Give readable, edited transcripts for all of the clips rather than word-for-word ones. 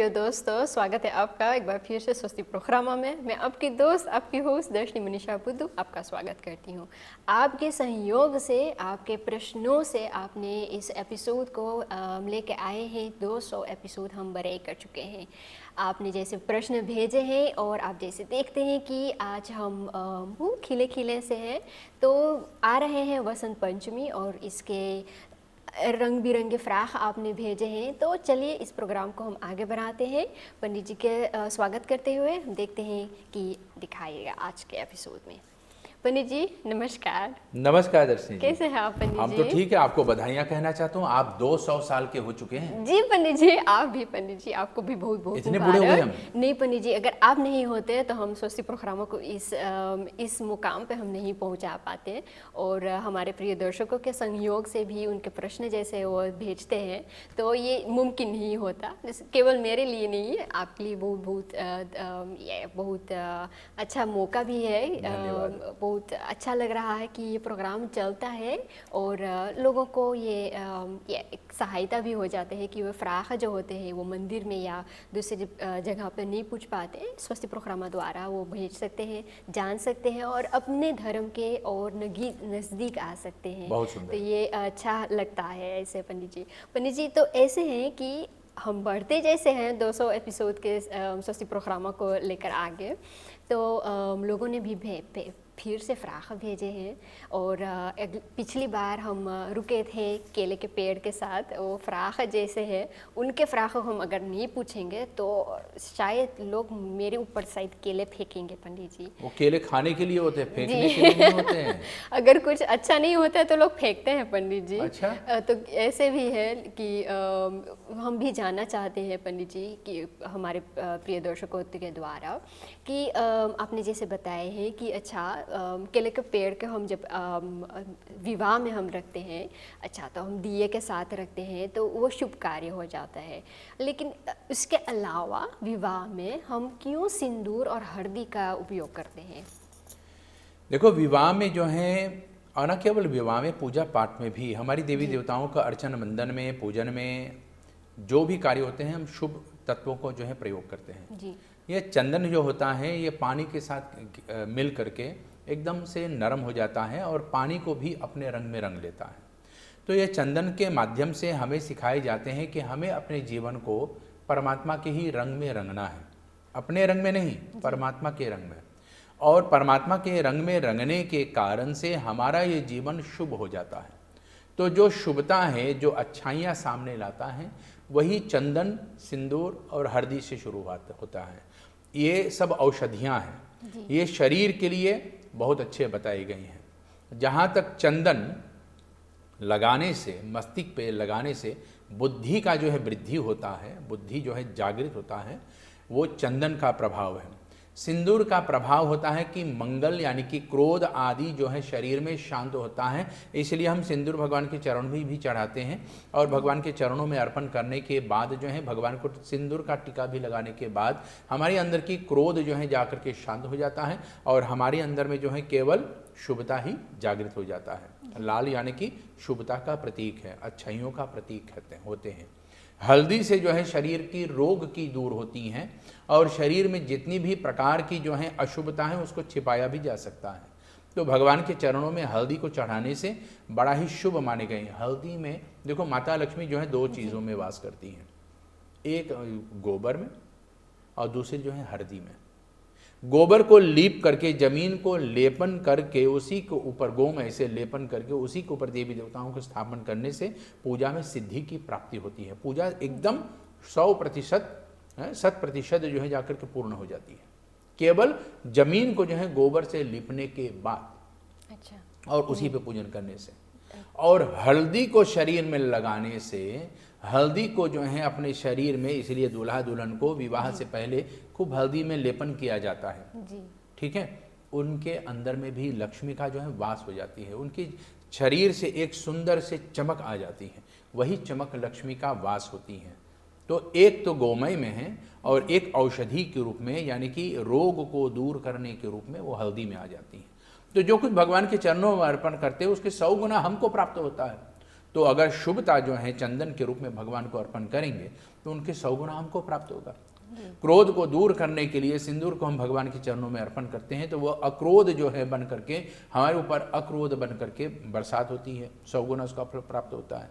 प्रिय दोस्तों, स्वागत है आपका एक बार फिर से स्वस्ति प्रोग्रामा में। मैं आपकी दोस्त, आपकी होस्ट दर्शनी मनीषा बुद्धू आपका स्वागत करती हूँ। आपके सहयोग से, आपके प्रश्नों से आपने इस एपिसोड को लेके आए हैं। 200 एपिसोड हम बड़े कर चुके हैं। आपने जैसे प्रश्न भेजे हैं और आप जैसे देखते हैं कि आज हम बहुत खिले खिले से हैं। तो आ रहे हैं वसंत पंचमी और इसके रंग बिरंगे फ्राक आपने भेजे हैं। तो चलिए इस प्रोग्राम को हम आगे बढ़ाते हैं। पंडित जी के स्वागत करते हुए हम देखते हैं कि दिखाइएगा आज के एपिसोड में। पंडित जी नमस्कार। नमस्कार दर्शनी जी। कैसे हैं आप पंडित जी? हम तो ठीक है, आपको बधाइयाँ कहना चाहता हूँ। आप 200 साल के हो चुके हैं। जी पंडित जी, आप भी पंडित जी, आपको भी बहुत बहुत इतने बूढ़े हुए हम? नहीं पंडित जी, अगर आप नहीं होते तो हम स्वस्ति प्रोग्रामों को इस मुकाम पे हम नहीं पहुंचा पाते। और हमारे प्रिय दर्शकों के सहयोग से भी उनके प्रश्न जैसे वो भेजते हैं तो ये मुमकिन नहीं होता। केवल मेरे लिए नहीं, आपके लिए ये बहुत अच्छा मौका भी है। बहुत अच्छा लग रहा है कि ये प्रोग्राम चलता है और लोगों को ये एक सहायता भी हो जाते हैं कि वो फ्राक जो होते हैं वो मंदिर में या दूसरी जगह पर नहीं पूछ पाते। स्वस्ति प्रोग्राम द्वारा वो भेज सकते हैं, जान सकते हैं और अपने धर्म के और नज़दीक आ सकते हैं। बहुत सुंदर। तो ये अच्छा लगता है ऐसे पंडित जी तो ऐसे हैं कि हम बढ़ते जैसे हैं 200 एपिसोड के स्वस्ति प्रोग्रामों को लेकर आगे। तो लोगों ने भी फिर से फ्राक भेजे हैं और पिछली बार हम रुके थे केले के पेड़ के साथ। वो फ्राक जैसे है, उनके फ्राक को हम अगर नहीं पूछेंगे तो शायद लोग मेरे ऊपर शायद केले फेंकेंगे पंडित जी। वो केले खाने के लिए होते हैं, फेंकने के लिए नहीं होते हैं। अगर कुछ अच्छा नहीं होता है तो लोग फेंकते हैं पंडित जी। अच्छा? तो ऐसे भी है कि हम भी जानना चाहते हैं पंडित जी कि हमारे प्रिय दर्शकों के द्वारा कि आपने जैसे बताए हैं कि अच्छा केले के पेड़ के हम जब विवाह में हम रखते हैं, अच्छा तो हम दिए के साथ रखते हैं तो वो शुभ कार्य हो जाता है। लेकिन उसके अलावा विवाह में हम क्यों सिंदूर और हल्दी का उपयोग करते हैं? देखो, विवाह में जो है, और न केवल विवाह में, पूजा पाठ में भी हमारी देवी देवताओं का अर्चन मंदन में, पूजन में जो भी कार्य होते हैं हम शुभ तत्वों को जो है प्रयोग करते हैं जी। ये चंदन जो होता है ये पानी के साथ मिल करके एकदम से नरम हो जाता है और पानी को भी अपने रंग में रंग लेता है। तो ये चंदन के माध्यम से हमें सिखाए जाते हैं कि हमें अपने जीवन को परमात्मा के ही रंग में रंगना है, अपने रंग में नहीं, परमात्मा के रंग में। और परमात्मा के रंग में रंगने के कारण से हमारा ये जीवन शुभ हो जाता है। तो जो शुभता है, जो अच्छाइयाँ सामने लाता है, वही चंदन, सिंदूर और हल्दी से शुरुआत होता है। ये सब औषधियाँ हैं, ये शरीर के लिए बहुत अच्छे बताई गई हैं। जहाँ तक चंदन लगाने से, मस्तिष्क पे लगाने से बुद्धि का जो है वृद्धि होता है, बुद्धि जो है जागृत होता है, वो चंदन का प्रभाव है। सिंदूर का प्रभाव होता है कि मंगल यानी कि क्रोध आदि जो है शरीर में शांत होता है। इसलिए हम सिंदूर भगवान के चरणों में भी चढ़ाते हैं और भगवान के चरणों में अर्पण करने के बाद जो है भगवान को सिंदूर का टीका भी लगाने के बाद हमारे अंदर की क्रोध जो है जाकर के शांत हो जाता है और हमारे अंदर में जो है केवल शुभता ही जागृत हो जाता है। लाल यानी कि शुभता का प्रतीक है, अच्छाइयों का प्रतीक होते हैं। हल्दी से जो है शरीर की रोग की दूर होती हैं और शरीर में जितनी भी प्रकार की जो है अशुभता है उसको छिपाया भी जा सकता है। तो भगवान के चरणों में हल्दी को चढ़ाने से बड़ा ही शुभ माने गए हैं। हल्दी में देखो, माता लक्ष्मी जो है 2 चीज़ों में वास करती हैं, एक गोबर में और दूसरी जो है हल्दी में। गोबर को लीप करके, जमीन को लेपन करके, उसी के ऊपर गोमय से लेपन करके उसी के ऊपर देवी देवताओं को स्थापन करने से पूजा में सिद्धि की प्राप्ति होती है। पूजा एकदम 100% 100% जो है जाकर के पूर्ण हो जाती है, केवल जमीन को जो है गोबर से लिपने के बाद। अच्छा। और उसी पे पूजन करने से। और हल्दी को शरीर में लगाने से, हल्दी को जो है अपने शरीर में, इसलिए दूल्हा दुल्हन को विवाह से पहले खूब हल्दी में लेपन किया जाता है जी। ठीक है, उनके अंदर में भी लक्ष्मी का जो है वास हो जाती है, उनकी शरीर से एक सुंदर से चमक आ जाती है, वही चमक लक्ष्मी का वास होती है। तो एक तो गोमय में है और एक औषधि के रूप में, यानी कि रोग को दूर करने के रूप में वो हल्दी में आ जाती है। तो जो कुछ भगवान के चरणों में अर्पण करते हैं उसके 100 गुना हमको प्राप्त होता है। तो अगर शुभता जो है चंदन के रूप में भगवान को अर्पण करेंगे तो उनके 100 गुना हमको प्राप्त होगा। क्रोध को दूर करने के लिए सिंदूर को हम भगवान के चरणों में अर्पण करते हैं तो वो अक्रोध जो है बन करके हमारे ऊपर अक्रोध बन करके बरसात होती है, 100 गुना उसका फल प्राप्त होता है।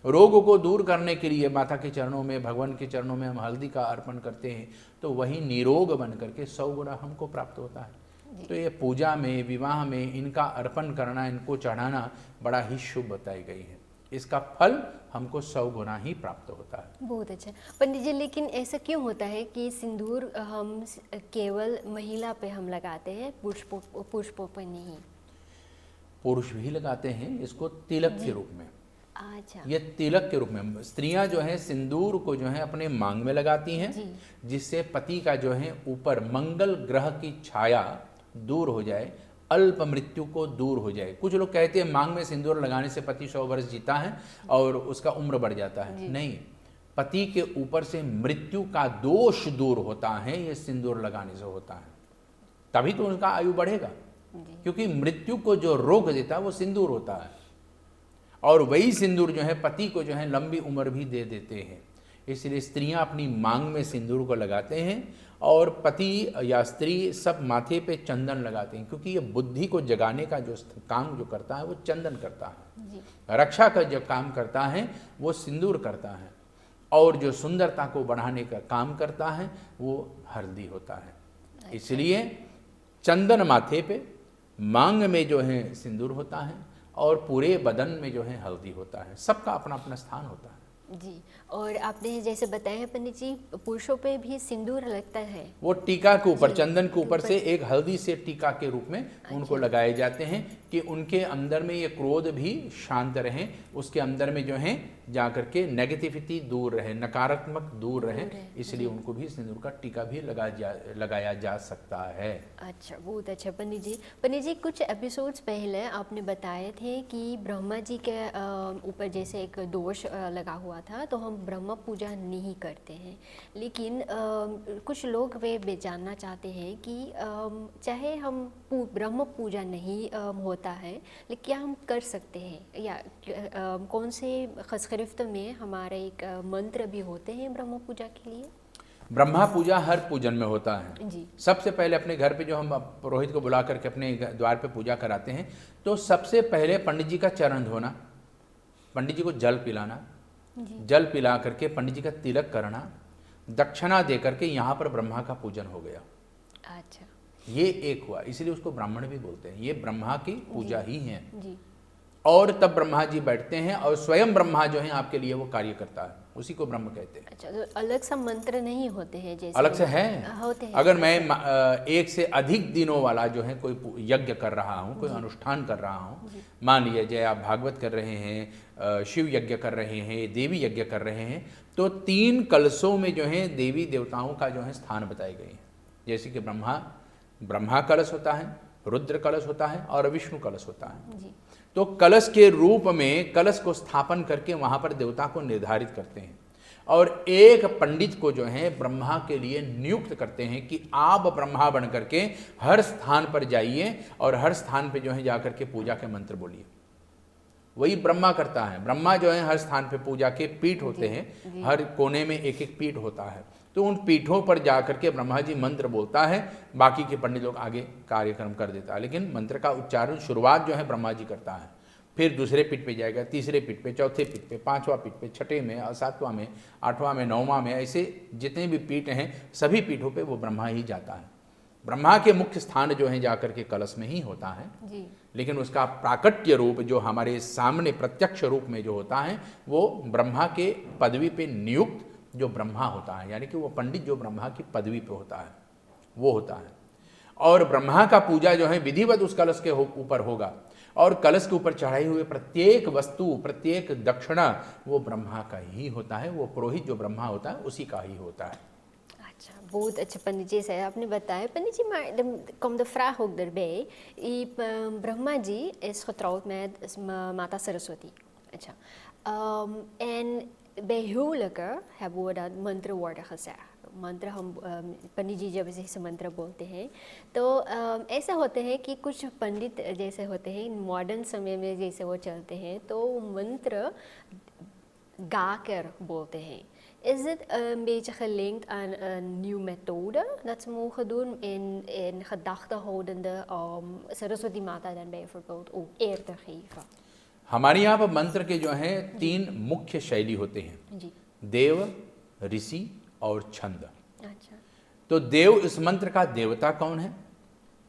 रोग को दूर करने के लिए माता के चरणों में, भगवान के चरणों में हम हल्दी का अर्पण करते हैं तो वही निरोग बन करके 100 गुना हमको प्राप्त होता है। तो ये पूजा में, विवाह में इनका अर्पण करना, इनको चढ़ाना बड़ा ही शुभ बताई गई है। इसका फल हमको 100 गुना ही प्राप्त होता है। बहुत अच्छा पंडित जी, लेकिन ऐसा क्यों होता है कि सिंदूर हम केवल महिला पे हम लगाते हैं, पुरुषों पर नहीं? पुरुष भी लगाते हैं इसको तिलक के रूप में। अच्छा, ये तिलक के रूप में स्त्रियां जो है सिंदूर को जो है अपने मांग में लगाती हैं, जिससे पति का जो है ऊपर मंगल ग्रह की छाया दूर हो जाए, अल्प मृत्यु को दूर हो जाए। कुछ लोग कहते हैं मांग में सिंदूर लगाने से पति 100 वर्ष जीता है और उसका उम्र बढ़ जाता है। नहीं, पति के ऊपर से मृत्यु का दोष दूर होता है, ये सिंदूर लगाने से होता है। तभी तो उनका आयु बढ़ेगा, क्योंकि मृत्यु को जो रोक देता है वो सिंदूर होता है। और वही सिंदूर जो है पति को जो है लंबी उम्र भी दे देते हैं। इसलिए स्त्रियां अपनी मांग में सिंदूर को लगाते हैं और पति या स्त्री सब माथे पे चंदन लगाते हैं, क्योंकि ये बुद्धि को जगाने का जो काम जो करता है वो चंदन करता है। रक्षा का जो काम करता है वो सिंदूर करता है, और जो सुंदरता को बढ़ाने का काम करता है वो हल्दी होता है। इसलिए चंदन माथे पे, मांग में जो है सिंदूर होता है और पूरे बदन में जो है हल्दी होता है। सबका अपना अपना स्थान होता है जी। और आपने जैसे बताया है पंडित जी, पुरुषों पे भी सिंदूर लगता है, वो टीका के ऊपर, चंदन के ऊपर से एक हल्दी से टीका के रूप में उनको लगाए जाते हैं कि उनके अंदर में ये क्रोध भी शांत रहे, उसके अंदर में जो है जाकर के दूर रहे, नकारात्मक दूर रहे। इसलिए उनको भी सिंदूर का टीका भी लगाया जा सकता है। अच्छा, बहुत अच्छा पंडित जी। पंडित जी, कुछ एपिसोड्स पहले आपने बताए थे कि ब्रह्मा जी के ऊपर जैसे एक दोष लगा हुआ था, तो हम ब्रह्म पूजा नहीं करते हैं। लेकिन कुछ लोग वे जानना चाहते हैं कि चाहे हम ब्रह्म पूजा नहीं होता है, लेकिन क्या हम कर सकते हैं, या कौन से खसखरिफ्त में हमारे एक मंत्र भी होते हैं ब्रह्म पूजा के लिए? ब्रह्मा पूजा हर पूजन में होता है जी। सबसे पहले अपने घर पे जो हम पुरोहित को बुला करके अपने द्वार पे पूजा कराते हैं, तो सबसे पहले पंडित जी का चरण धोना, पंडित जी को जल पिलाना, जल पिला करके पंडित जी का तिलक करना, दक्षिणा दे करके यहाँ पर ब्रह्मा का पूजन हो गया। अच्छा, ये एक हुआ, इसलिए उसको ब्राह्मण भी बोलते हैं। ये ब्रह्मा की पूजा ही है। जी। और तब ब्रह्मा जी बैठते हैं और स्वयं ब्रह्मा जो है आपके लिए वो कार्य करता है, उसी को ब्रह्म कहते हैं। अच्छा, तो अलग सा मंत्र नहीं होते हैं जैसे? अलग से है, होते हैं। अगर मैं एक से अधिक दिनों वाला जो है कोई यज्ञ कर रहा हूँ, कोई अनुष्ठान कर रहा हूँ, मान लीजिए आप भागवत कर रहे हैं, शिव यज्ञ कर रहे हैं, देवी यज्ञ कर रहे हैं, तो 3 कलशों में जो है देवी देवताओं का जो है स्थान बताए गए हैं। जैसे कि ब्रह्मा कलश होता है, रुद्र कलश होता है और विष्णु कलश होता है। जी। तो कलश के रूप में कलश को स्थापन करके वहां पर देवता को निर्धारित करते हैं, और एक पंडित को जो है ब्रह्मा के लिए नियुक्त करते हैं कि आप ब्रह्मा बन करके हर स्थान पर जाइए और हर स्थान पे जो है जाकर के पूजा के मंत्र बोलिए। वही ब्रह्मा करता है। ब्रह्मा जो है हर स्थान पे पूजा के पीठ होते हैं, हर कोने में एक एक पीठ होता है, तो उन पीठों पर जाकर के ब्रह्मा जी मंत्र बोलता है, बाकी के पंडित लोग आगे कार्यक्रम कर देता है। लेकिन मंत्र का उच्चारण शुरुआत जो है ब्रह्मा जी करता है, फिर दूसरे पीठ पे जाएगा, तीसरे पीठ पे, चौथे पीठ पे, 5वां पीठ पे, छठे में और 7वां में, 8वां में, 9वां में, ऐसे जितने भी पीठ हैं सभी पीठों पे वो ब्रह्मा ही जाता है। ब्रह्मा के मुख्य स्थान जो है जाकर के कलश में ही होता है। जी। लेकिन उसका प्राकट्य रूप जो हमारे सामने प्रत्यक्ष रूप में जो होता है वो ब्रह्मा के पदवी पे नियुक्त जो ब्रह्मा होता है, यानी कि वो पंडित जो ब्रह्मा की पदवी पे होता है वो होता है। और ब्रह्मा का पूजा जो है विधिवत उस कलश के ऊपर होगा, और कलश के ऊपर चढ़ाई हुई प्रत्येक वस्तु, प्रत्येक दक्षिणा वो ब्रह्मा का ही होता है। वो पुरोहित जो ब्रह्मा होता है उसी का ही होता है। अच्छा, बहुत अच्छा पंडित जी से आपने बताया. Pandit ji, maar dan komt de vraag ook erbij. Brahmaji is getrouwd met Mata Saraswati. अच्छा. En bij huwelijken hebben we dat mantra worden gezegd. मंत्र हम पंडित जी जब जैसे मंत्र बोलते हैं तो ऐसा होते हैं कि कुछ पंडित जैसे होते हैं मॉडर्न समय में जैसे वो चलते हैं तो मंत्र गा कर बोलते हैं. Is it een beetje gelinkt aan een nieuwe methode dat ze mogen doen in gedachten houdende om Saraswati Mata dan bijvoorbeeld ook eer te geven? हमारे यहाँ पर मंत्र के जो हैं 3 मुख्य शैली होते हैं, जी. देव, ऋषि और छंद. अच्छा. तो देव, इस मंत्र का देवता कौन है,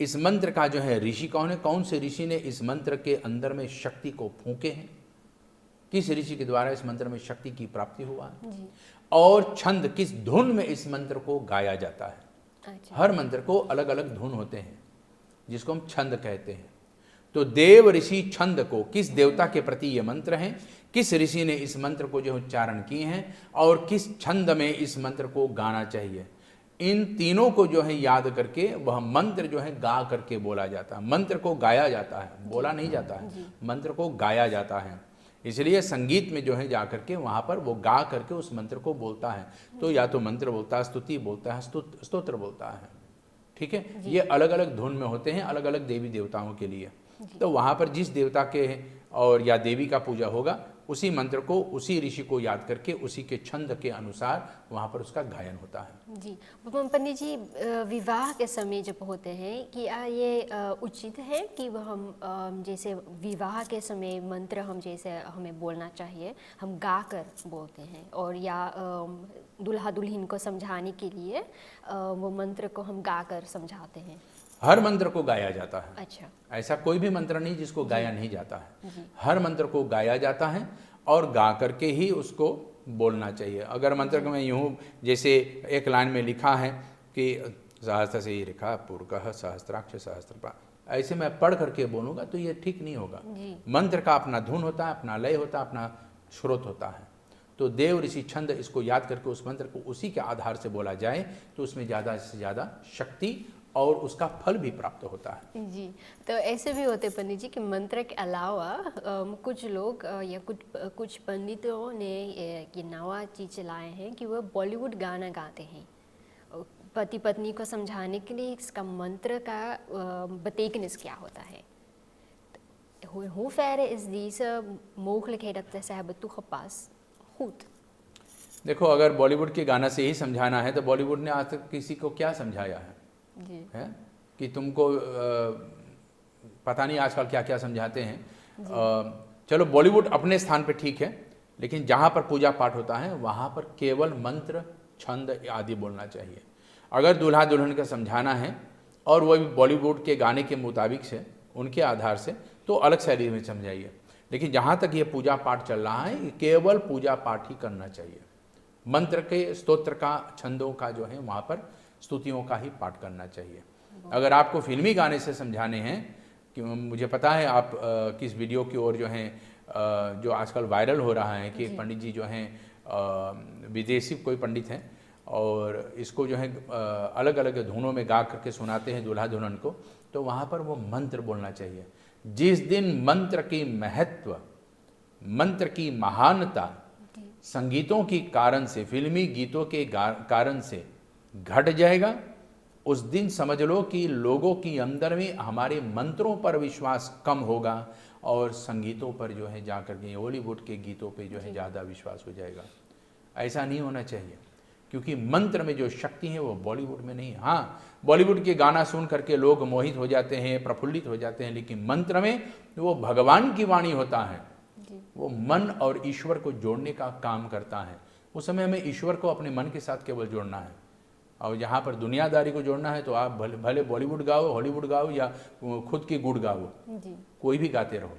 इस मंत्र का जो है ऋषि कौन है, कौन से ऋषि ने इस मंत्र के अंदर में शक्ति को फूंके हैं, किस ऋषि के द्वारा इस मंत्र में शक्ति की प्राप्ति हुआ है, जी. और छंद, किस धुन में इस मंत्र को गाया जाता है. अच्छा. हर मंत्र को अलग अलग धुन होते हैं जिसको हम छंद कहते हैं. तो देव, ऋषि, छंद को किस देवता के प्रति ये मंत्र हैं, किस ऋषि ने इस मंत्र को जो उच्चारण किए हैं और किस छंद में इस मंत्र को गाना चाहिए, इन तीनों को जो है याद करके वह मंत्र जो है गा करके बोला जाता है. मंत्र को गाया जाता है, बोला नहीं जाता है, मंत्र को गाया जाता है. इसलिए संगीत में जो है जा करके वहाँ पर वो गा करके उस मंत्र को बोलता है. तो या तो मंत्र बोलता है, स्तुति बोलता है, स्तोत्र बोलता है. ठीक है, ये अलग अलग धुन में होते हैं, अलग अलग देवी देवताओं के लिए. तो वहाँ पर जिस देवता के और या देवी का पूजा होगा उसी मंत्र को, उसी ऋषि को याद करके उसी के छंद के अनुसार वहाँ पर उसका गायन होता है. जी. पंडित जी, विवाह के समय जब होते हैं कि ये उचित है कि वह हम जैसे विवाह के समय मंत्र हम जैसे हमें बोलना चाहिए, हम गा कर बोलते हैं, और या दुल्हा दुल्हन को समझाने के लिए वो मंत्र को हम गा कर समझाते हैं? हर मंत्र को गाया जाता है. अच्छा. ऐसा कोई भी मंत्र नहीं जिसको गाया नहीं जाता है. हर मंत्र को गाया जाता है और गा करके ही उसको बोलना चाहिए. अगर मंत्र में यूँ जैसे एक लाइन में लिखा है कि सहस्त्र से ही लिखा पूर्वकः सहस्त्राक्ष सहस्त्रपाद, ऐसे मैं पढ़ करके बोलूँगा तो ये ठीक नहीं होगा. मंत्र का अपना धुन होता है, अपना लय होता है, अपना स्रोत होता है. तो देव, ऋषि, छंद, इसको याद करके उस मंत्र को उसी के आधार से बोला जाए तो उसमें ज़्यादा से ज़्यादा शक्ति और उसका फल भी प्राप्त होता है. जी. तो ऐसे भी होते पंडित जी कि मंत्र के अलावा कुछ लोग या कुछ पंडितों ने ये नवा चीज़ लाए हैं कि वह बॉलीवुड गाना गाते हैं पति पत्नी को समझाने के लिए. इसका मंत्र का betekenis क्या होता है? In hoeverre is deze mogelijkheid dat ze hebben toegepast goed? देखो, अगर बॉलीवुड के गाना से ही समझाना है तो बॉलीवुड ने आज तक किसी को क्या समझाया है? जी. है कि तुमको पता नहीं आजकल क्या क्या समझाते हैं. चलो, बॉलीवुड अपने स्थान पे ठीक है, लेकिन जहाँ पर पूजा पाठ होता है वहाँ पर केवल मंत्र, छंद आदि बोलना चाहिए. अगर दूल्हा दुल्हन का समझाना है और वह भी बॉलीवुड के गाने के मुताबिक से, उनके आधार से, तो अलग शैली में समझाइए. लेकिन जहाँ तक ये पूजा पाठ चल रहा है, केवल पूजा पाठ ही करना चाहिए. मंत्र के, स्तोत्र का, छंदों का जो है वहाँ पर स्तुतियों का ही पाठ करना चाहिए. अगर आपको फिल्मी गाने से समझाने हैं, कि मुझे पता है आप किस वीडियो की ओर जो है जो आजकल वायरल हो रहा है कि एक पंडित जी जो हैं विदेशी कोई पंडित हैं और इसको जो है अलग अलग धुनों में गा करके सुनाते हैं दूल्हा दुल्हन को, तो वहाँ पर वो मंत्र बोलना चाहिए. जिस दिन मंत्र की महत्व, मंत्र की महानता संगीतों की कारण से, फिल्मी गीतों के कारण से घट जाएगा, उस दिन समझ लो कि लोगों की अंदर में हमारे मंत्रों पर विश्वास कम होगा और संगीतों पर जो है जाकर के हॉलीवुड के गीतों पे जो है ज़्यादा विश्वास हो जाएगा. ऐसा नहीं होना चाहिए, क्योंकि मंत्र में जो शक्ति है वो बॉलीवुड में नहीं. हाँ, बॉलीवुड के गाना सुन करके लोग मोहित हो जाते हैं, प्रफुल्लित हो जाते हैं, लेकिन मंत्र में वो भगवान की वाणी होता है, वो मन और ईश्वर को जोड़ने का काम करता है. उस समय हमें ईश्वर को अपने मन के साथ केवल जोड़ना है, और जहाँ पर दुनियादारी को जोड़ना है तो आप भले बॉलीवुड गाओ, हॉलीवुड गाओ या खुद की गुड़ गाओ, कोई भी गाते रहो,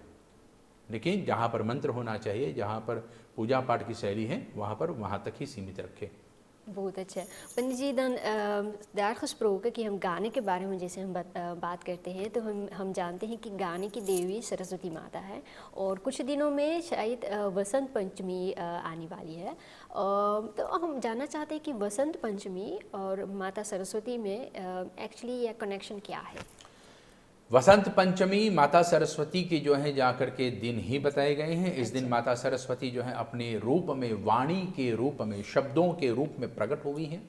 लेकिन जहाँ पर मंत्र होना चाहिए, जहाँ पर पूजा पाठ की शैली है, वहाँ तक ही सीमित रखें. बहुत अच्छा. पंडित जी, daar gesproken कि हम गाने के बारे में जैसे हम बात करते हैं तो हम जानते हैं कि गाने की देवी सरस्वती माता है, और कुछ दिनों में शायद वसंत पंचमी आने वाली है. तो हम जानना चाहते हैं कि वसंत पंचमी और माता सरस्वती में एक्चुअली यह कनेक्शन क्या है? वसंत पंचमी माता सरस्वती के जो है जाकर के दिन ही बताए गए हैं। इस दिन माता सरस्वती जो है अपने रूप में, वाणी के रूप में, शब्दों के रूप में प्रकट हुई हैं।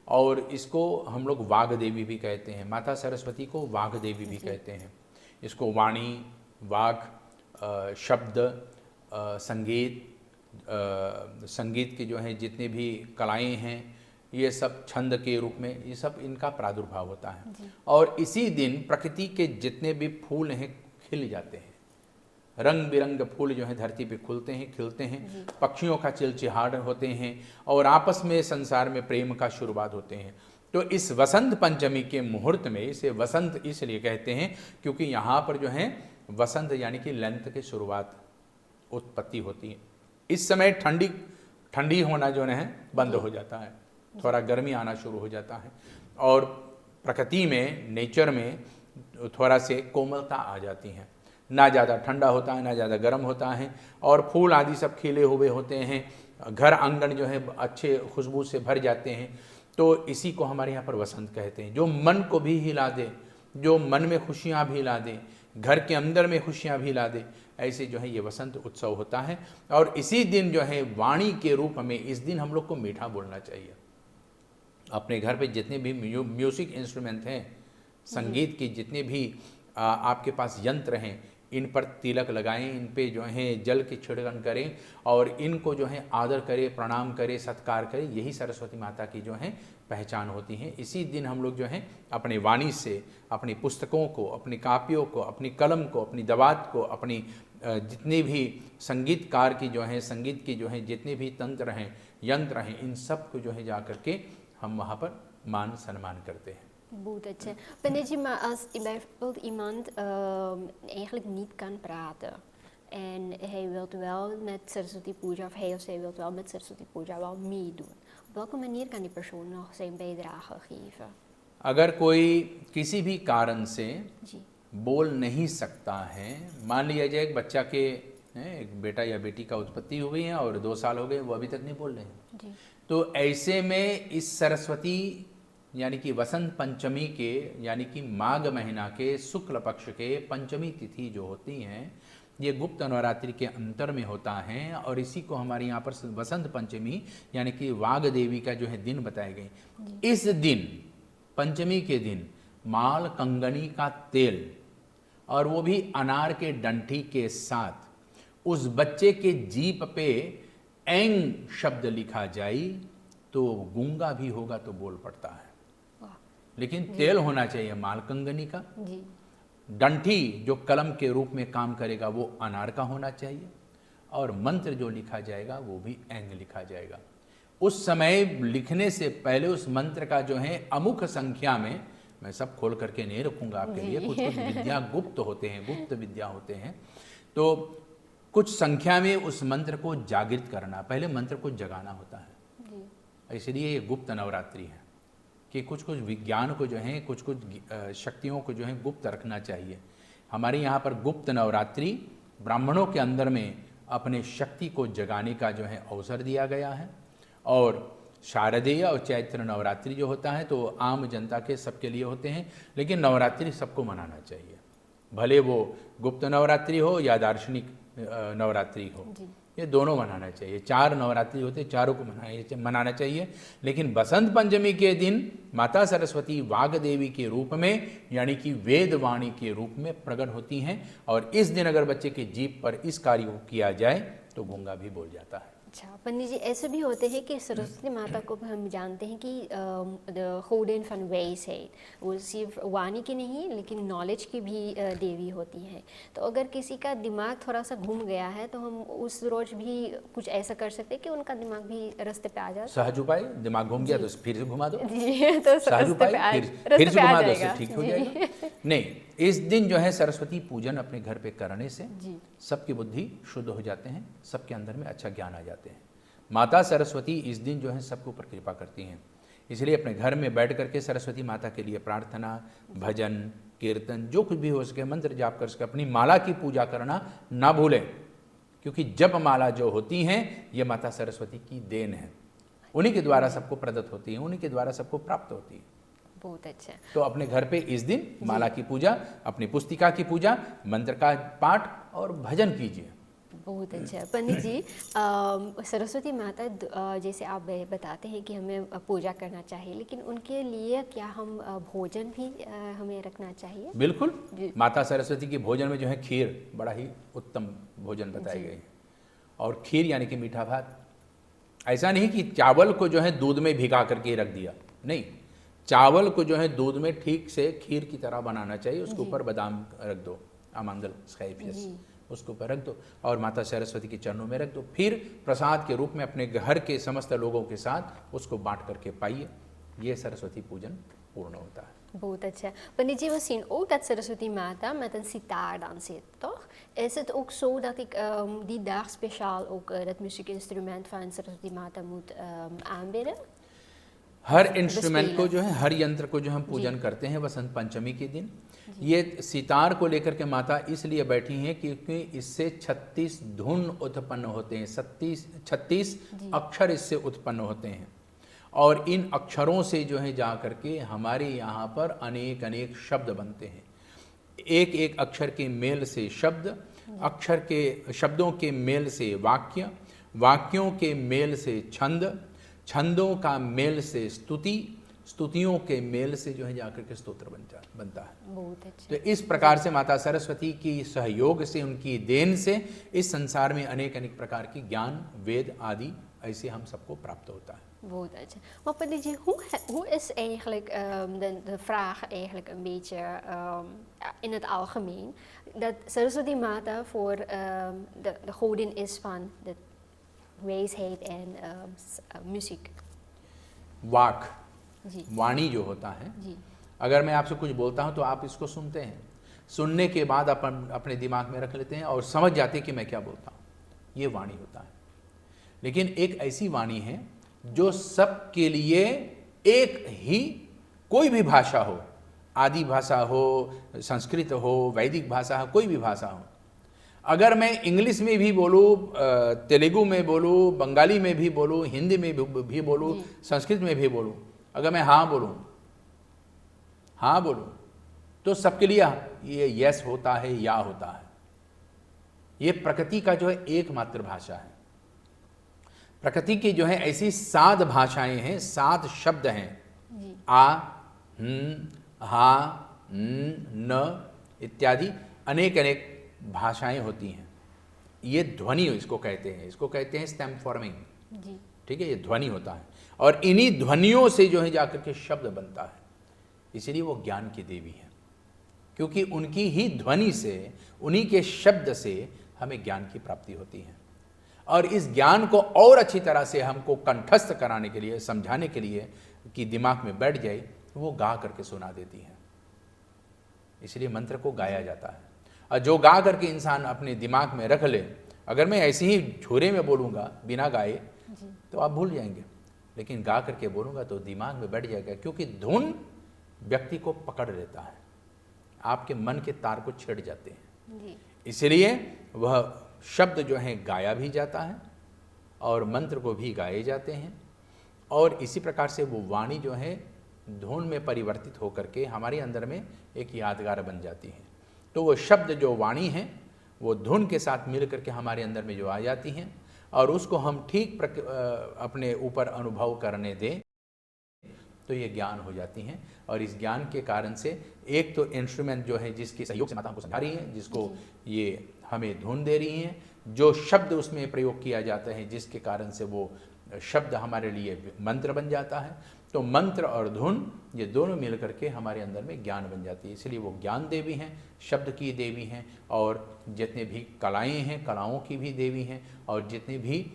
और इसको हम लोग वाग देवी भी कहते हैं। माता सरस्वती को वाग देवी भी कहते हैं। इसको वाणी, वाग, शब्द, संगीत, संगीत के जो है जितने भी कलाएं हैं, ये सब छंद के रूप में, ये सब इनका प्रादुर्भाव होता है। और इसी दिन प्रकृति के जितने भी फूल हैं खिल जाते हैं। रंग बिरंग फूल जो है धरती पे खुलते हैं, खिलते हैं, पक्षियों का चिलचिहाट होते हैं और आपस में संसार में प्रेम का शुरुआत होते हैं। तो इस वसंत पंचमी के मुहूर्त में, इसे वसंत इसलिए कहते हैं क्योंकि यहाँ पर जो है वसंत यानी कि लेंथ की शुरुआत, उत्पत्ति होती है। इस समय ठंडी होना जो है बंद हो जाता है, थोड़ा गर्मी आना शुरू हो जाता है और प्रकृति में, नेचर में थोड़ा से कोमलता आ जाती है। ना ज़्यादा ठंडा होता है, ना ज़्यादा गर्म होता है और फूल आदि सब खिले हुए होते हैं। घर आंगन जो है अच्छे खुशबू से भर जाते हैं। तो इसी को हमारे यहाँ पर वसंत कहते हैं, जो मन को भी हिला दे, जो मन में खुशियाँ भी ला दे, घर के अंदर में खुशियाँ भी ला दे। ऐसे जो है ये वसंत उत्सव होता है। और इसी दिन जो है वाणी के रूप में, इस दिन हम लोग को मीठा बोलना चाहिए। अपने घर पे जितने भी म्यूज़िक इंस्ट्रूमेंट हैं, संगीत के जितने भी आपके पास यंत्र हैं, इन पर तिलक लगाएं, इन पे जो है जल की छिड़कन करें और इनको जो है आदर करें, प्रणाम करें, सत्कार करें। यही सरस्वती माता की जो है पहचान होती है। इसी दिन हम लोग जो है अपनी वाणी से, अपनी पुस्तकों को, अपनी कापियों को, अपनी कलम को, अपनी दवात को, अपनी जितने भी संगीतकार की जो है, संगीत की जो है जितने भी तंत्र हैं, यंत्र हैं, इन सब को जो है जा करके हम वहाँ पर मान सम्मान करते हैं। Boete. Benedje, maar als bijvoorbeeld iemand eigenlijk niet kan praten en hij wil wel met Saraswati Puja of hij of zij wil wel met Saraswati Puja wel meedoen, op welke manier kan die persoon nog zijn bijdrage geven? अगर कोई किसी भी कारण से जी बोल नहीं सकता है, मान लिया जाए एक बच्चा के एक बेटा या बेटी का उत्पत्ति हुई है और 2 साल हो गए, वो अभी तक नहीं बोल रहे हैं, जी तो ऐसे में इस सरस्वती यानी कि वसंत पंचमी के, यानी कि माघ महीना के शुक्ल पक्ष के पंचमी तिथि जो होती हैं, ये गुप्त नवरात्रि के अंतर में होता है। और इसी को हमारे यहाँ पर वसंत पंचमी यानी कि वाग देवी का जो है दिन बताए गए। इस दिन, पंचमी के दिन, माल कंगनी का तेल और वो भी अनार के डंठी के साथ उस बच्चे के जीभ पे एंग शब्द लिखा जाए तो गूंगा भी होगा तो बोल पड़ता है। लेकिन तेल होना चाहिए माल कंगनी का। जी डंठी जो कलम के रूप में काम करेगा वो अनार का होना चाहिए और मंत्र जो लिखा जाएगा वो भी एंग लिखा जाएगा। उस समय लिखने से पहले उस मंत्र का जो है अमुक संख्या में, मैं सब खोल करके नहीं रखूंगा आपके लिए, कुछ कुछ विद्या गुप्त होते हैं, गुप्त विद्या होते हैं, तो कुछ संख्या में उस मंत्र को जागृत करना, पहले मंत्र को जगाना होता है। इसलिए ये गुप्त नवरात्रि है कि कुछ कुछ विज्ञान को जो है, कुछ कुछ शक्तियों को जो है गुप्त रखना चाहिए। हमारे यहाँ पर गुप्त नवरात्रि ब्राह्मणों के अंदर में अपने शक्ति को जगाने का जो है अवसर दिया गया है। और शारदीय और चैत्र नवरात्रि जो होता है तो आम जनता के सबके लिए होते हैं, लेकिन नवरात्रि सबको मनाना चाहिए, भले वो गुप्त नवरात्रि हो या दार्शनिक नवरात्रि हो, ये दोनों मनाना चाहिए। 4 नवरात्रि होते, चारों को मनाना चाहिए। लेकिन बसंत पंचमी के दिन माता सरस्वती वाग देवी के रूप में यानी कि वेद वाणी के रूप में प्रकट होती हैं और इस दिन अगर बच्चे के जीभ पर इस कार्य को किया जाए तो गूंगा भी बोल जाता है। अच्छा पंडित जी, ऐसे भी होते हैं कि सरस्वती माता को हम जानते हैं कि द godin van wijsheid, वो सिर्फ वाणी की नहीं लेकिन नॉलेज की भी देवी होती हैं। तो अगर किसी का दिमाग थोड़ा सा घूम गया है तो हम उस रोज भी कुछ ऐसा कर सकते हैं कि उनका दिमाग भी रास्ते पे आ जाए। सहज उपाय, दिमाग घूम गया तो फिर से घुमा दो जी, तो सहज उपाय फिर से घुमा दो, ठीक हो जाएगा। नहीं, इस दिन जो है सरस्वती पूजन अपने घर पे करने से सबकी बुद्धि शुद्ध हो जाते हैं, सबके अंदर में अच्छा ज्ञान आ जाते हैं। माता सरस्वती इस दिन जो है सबके ऊपर कृपा करती हैं, इसलिए अपने घर में बैठ करके सरस्वती माता के लिए प्रार्थना, भजन, कीर्तन, जो कुछ भी हो सके, मंत्र जाप कर सके, अपनी माला की पूजा करना ना भूलें, क्योंकि जप माला जो होती हैं ये माता सरस्वती की देन है, उन्हीं के द्वारा सबको प्रदत्त होती है, उन्हीं के द्वारा सबको प्राप्त होती है। बहुत अच्छा। तो अपने घर पे इस दिन माला की पूजा, अपनी पुस्तिका की पूजा, मंत्र का पाठ और भजन कीजिए। बहुत अच्छा। पंडित जी, सरस्वती माता जैसे आप बताते हैं कि हमें पूजा करना चाहिए, लेकिन उनके लिए क्या हम भोजन भी हमें रखना चाहिए? बिल्कुल। जी। माता सरस्वती के भोजन में जो है खीर बड़ा ही उत्तम भोजन बताई गई है। और खीर यानी कि मीठा भात। ऐसा नहीं कि चावल को जो है दूध में भिगा करके रख दिया, नहीं, चावल को जो है दूध में ठीक से खीर की तरह बनाना चाहिए। उसके ऊपर बादाम रख दो, आमंगल स्काइफियस, उसके ऊपर रख दो और माता सरस्वती के चरणों में रख दो। फिर प्रसाद के रूप में अपने घर के समस्त लोगों के साथ उसको बांट करके पाइए। ये सरस्वती पूजन पूर्ण होता है। बहुत अच्छा. Wanneer we zien ook dat Saraswati Mata met een sitaar dan zit, toch? Is het ook zo dat ik die dag speciaal ook dat muziekinstrument van Saraswati Mata moet aanbidden? Her instrument को जो है, हर यंत्र को जो हम पूजन करते हैं वसंत पंचमी के दिन, ये सितार को लेकर के माता इसलिए बैठी हैं क्योंकि इससे 36 धुन उत्पन्न होते हैं, 36 अक्षर इससे उत्पन्न होते हैं। और इन अक्षरों से जो है जा करके हमारे यहाँ पर अनेक अनेक शब्द बनते हैं। एक एक अक्षर के मेल से शब्द, अक्षर के शब्दों के मेल से वाक्य, वाक्यों के मेल से छंद, छंदों का मेल से स्तुति, स्तुतियों के मेल से जो है जाकर के स्तोत्र बनता है। बहुत अच्छा। तो इस प्रकार से माता सरस्वती की सहयोग से, उनकी देन से इस संसार में अनेक अनेक प्रकार की ज्ञान, वेद आदि ऐसे हम सबको प्राप्त होता है। Goed, maar Paddy, hoe is eigenlijk de vraag eigenlijk een beetje in het algemeen dat Saraswati Mata voor de godin is van de wijsheid en muziek? वाक, जी, वाणी जो होता है, जी, अगर मैं आपसे कुछ बोलता हूँ तो आप इसको सुनते हैं, सुनने के बाद अपन अपने दिमाग में रख लेते हैं और समझ जाते हैं कि मैं क्या बोलता हूँ। ये वाणी होता है। लेकिन एक ऐसी वाणी है जो सबके लिए एक ही, कोई भी भाषा हो, आदि भाषा हो, संस्कृत हो, वैदिक भाषा हो, कोई भी भाषा हो, अगर मैं इंग्लिश में भी बोलूँ, तेलुगु में बोलूँ, बंगाली में भी बोलूँ, हिंदी में भी बोलूँ, संस्कृत में भी बोलूँ, अगर मैं हाँ बोलूँ तो सबके लिए ये यस होता है, या होता है। ये प्रकृति का जो है एकमात्र भाषा है। प्रकृति की जो है ऐसी 7 भाषाएं हैं, 7 शब्द हैं, आ, हा, न इत्यादि अनेक अनेक भाषाएं होती हैं। ये ध्वनि इसको कहते हैं, इसको कहते हैं स्टेम फॉर्मिंग। ठीक है, ये ध्वनि होता है और इन्हीं ध्वनियों से जो है जाकर के शब्द बनता है। इसलिए वो ज्ञान की देवी है, क्योंकि उनकी ही ध्वनि से, उन्हीं के शब्द से हमें ज्ञान की प्राप्ति होती है। और इस ज्ञान को और अच्छी तरह से हमको कंठस्थ कराने के लिए, समझाने के लिए कि दिमाग में बैठ जाए, वो गा करके सुना देती है। इसलिए मंत्र को गाया जाता है। और जो गा करके इंसान अपने दिमाग में रख ले, अगर मैं ऐसे ही झूरे में बोलूँगा बिना गाए तो आप भूल जाएंगे, लेकिन गा करके बोलूँगा तो दिमाग में बैठ जाएगा, क्योंकि धुन व्यक्ति को पकड़ लेता है, आपके मन के तार को छेड़ जाते हैं। इसलिए वह शब्द जो है गाया भी जाता है और मंत्र को भी गाए जाते हैं। और इसी प्रकार से वो वाणी जो है धुन में परिवर्तित होकर के हमारे अंदर में एक यादगार बन जाती है। तो वो शब्द जो वाणी हैं वो धुन के साथ मिल करके हमारे अंदर में जो आ जाती हैं और उसको हम ठीक अपने ऊपर अनुभव करने दें तो ये ज्ञान हो जाती हैं। और इस ज्ञान के कारण से एक तो इंस्ट्रूमेंट जो है जिसके सहयोग से माता हमको समझा रही है, जिसको ये हमें धुन दे रही हैं, जो शब्द उसमें प्रयोग किया जाता है जिसके कारण से वो शब्द हमारे लिए मंत्र बन जाता है। तो मंत्र और धुन ये दोनों मिल करके हमारे अंदर में ज्ञान बन जाती है। इसलिए वो ज्ञान देवी हैं, शब्द की देवी हैं, और जितने भी कलाएँ हैं कलाओं की भी देवी हैं, और जितने भी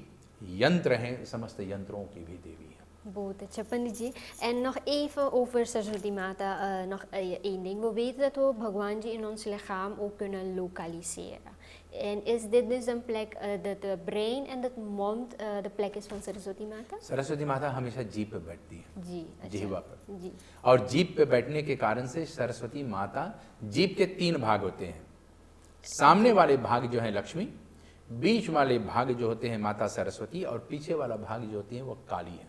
यंत्र हैं समस्त यंत्रों की भी देवी हैं। बहुत अच्छा पंडित जी। En nog even over Saraswati Mata, nog één ding. We weten dat we Bhagwan ji in ons lichaam ook kunnen lokaliseren. En is dit dus een plek dat de brein en de mond de plek is van Saraswati Mata? Saraswati माता हमेशा जीभ पे बैठती है, जी, अच्छा। जिह्वा पर। जी, और जीभ पे बैठने के कारण से सरस्वती माता, जीभ के 3 भाग होते हैं। सामने वाले भाग जो है लक्ष्मी, बीच वाले भाग जो होते हैं माता सरस्वती, और पीछे वाला भाग जो होती है वो काली है,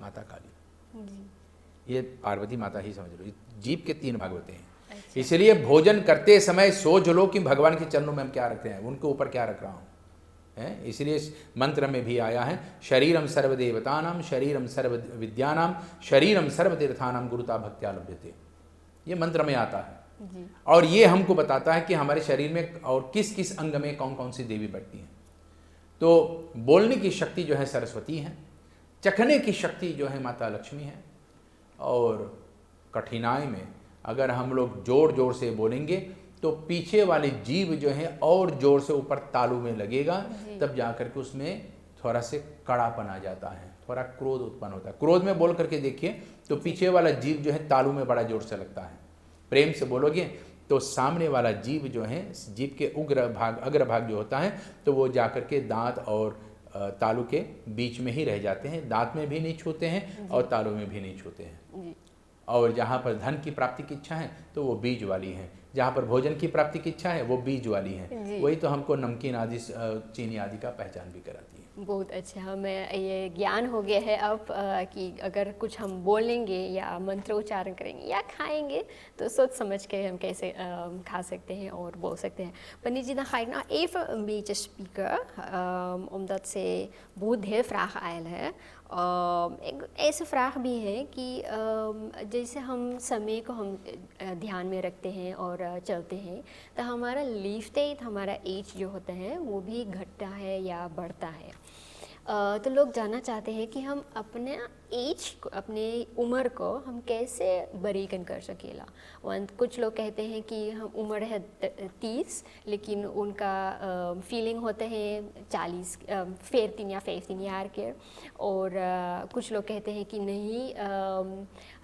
माता काली। ये पार्वती माता ही समझ लो। जीव के 3 भाग होते हैं। इसलिए भोजन करते समय सोच लो कि भगवान के चरणों में हम क्या रखते हैं, उनके ऊपर क्या रख रहा हूँ है। इसलिए इस मंत्र में भी आया है, शरीरम सर्वदेवतानाम शरीरम सर्व विद्यानाम शरीरम सर्वतीर्थानाम गुरुता भक्त्या लभ्यते। ये मंत्र में आता है जी। और ये हमको बताता है कि हमारे शरीर में और किस किस अंग में कौन कौन सी देवी बैठती हैं। तो बोलने की शक्ति जो है सरस्वती है, चखने की शक्ति जो है माता लक्ष्मी है, और कठिनाई में अगर हम लोग जोर जोर से बोलेंगे तो पीछे वाले जीव जो है और जोर से ऊपर तालू में लगेगा, तब जाकर के उसमें थोड़ा से कड़ापन आ जाता है, थोड़ा क्रोध उत्पन्न होता है। क्रोध में बोल करके देखिए तो पीछे वाला जीव जो है तालू में बड़ा जोर से लगता है। प्रेम से बोलोगे तो सामने वाला जीव जो है, जीव के अग्रभाग जो होता है, तो वो जाकर के दांत और तालू के बीच में ही रह जाते हैं, दांत में भी नहीं छूते हैं और तालू में भी नहीं छूते हैं। और जहाँ पर धन की प्राप्ति की इच्छा है तो वो बीज वाली है, जहाँ पर भोजन की प्राप्ति की इच्छा है वो बीज वाली है। वही तो हमको नमकीन आदि चीनी आदि का पहचान भी कराती है। बहुत अच्छा, हमें ये ज्ञान हो गया है अब कि अगर कुछ हम बोलेंगे या मंत्र उच्चारण करेंगे या खाएंगे तो सोच समझ के हम कैसे खा सकते हैं और बोल सकते हैं। Maar niet dan ga ik nou even een beetje spieken, omdat ze बहुत ढेर vragen आयल है। एक ऐसी vraag भी है कि जैसे हम समय को हम ध्यान में रखते हैं और चलते हैं तो हमारा लीफ स्टेट, हमारा एज जो होता है वो भी घटता है या बढ़ता है। तो लोग जानना चाहते हैं कि हम अपने एज को, अपने उम्र को हम कैसे बरीकन कर सकेला। कुछ लोग कहते हैं कि हम उम्र है 30 लेकिन उनका फीलिंग होते हैं 40, 14 या 15 ईयर के। और कुछ लोग कहते हैं कि नहीं,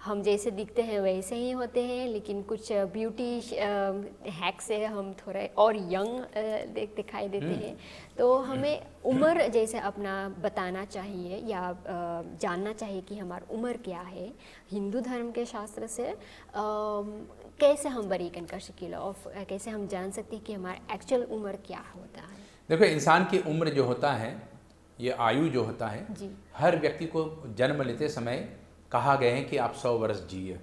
हम जैसे दिखते हैं वैसे ही होते हैं, लेकिन कुछ ब्यूटी हैक से हम थोड़े और यंग दिखाई देते हैं। तो हमें उम्र जैसे अपना बताना चाहिए या जानना चाहिए कि हमारी उम्र क्या है हिंदू धर्म के शास्त्र से, कैसे हम बरीकन कर सकेला और कैसे हम जान सकते हैं कि हमारा एक्चुअल उम्र क्या होता है। देखो, इंसान की उम्र जो होता है, ये आयु जो होता है जी। हर व्यक्ति को जन्म लेते समय कहा गया है कि आप 100 वर्ष जिए।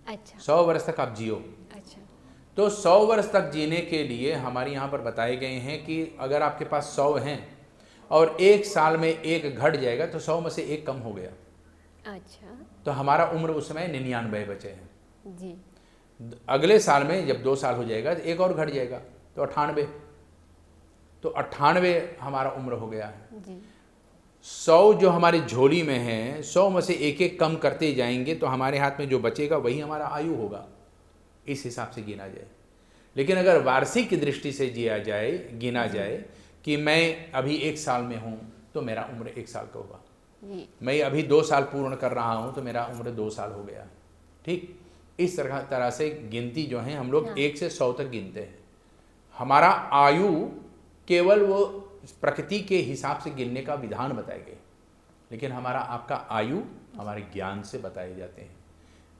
अच्छा। 100 वर्ष तक आप जियो। अच्छा। तो 100 वर्ष तक जीने के लिए हमारे यहाँ पर बताए गए हैं कि अगर आपके पास 100 हैं और 1 साल में 1 घट जाएगा तो 100 में से 1 कम हो गया। अच्छा। तो हमारा उम्र उस समय 99 बचे हैं। जी। अगले साल में जब 2 साल हो जाएगा तो 1 और घट जाएगा तो 98। तो 98 हमारा उम्र हो गया है। जी। 100 जो हमारी झोली में है, 100 में से 1-1 कम करते जाएंगे तो हमारे हाथ में जो बचेगा वही हमारा आयु होगा। इस हिसाब से गिना जाए। लेकिन अगर वार्षिक की दृष्टि से गिना जाए कि मैं अभी 1 साल में हूँ तो मेरा उम्र 1 साल का होगा। मैं अभी 2 साल पूर्ण कर रहा हूँ तो मेरा उम्र 2 साल हो गया। ठीक, इस तरह से गिनती जो है हम लोग 1 से 100 तक गिनते हैं। हमारा आयु केवल वो प्रकृति के हिसाब से गिनने का विधान बताए गए, लेकिन हमारा आपका आयु हमारे ज्ञान से बताए जाते हैं।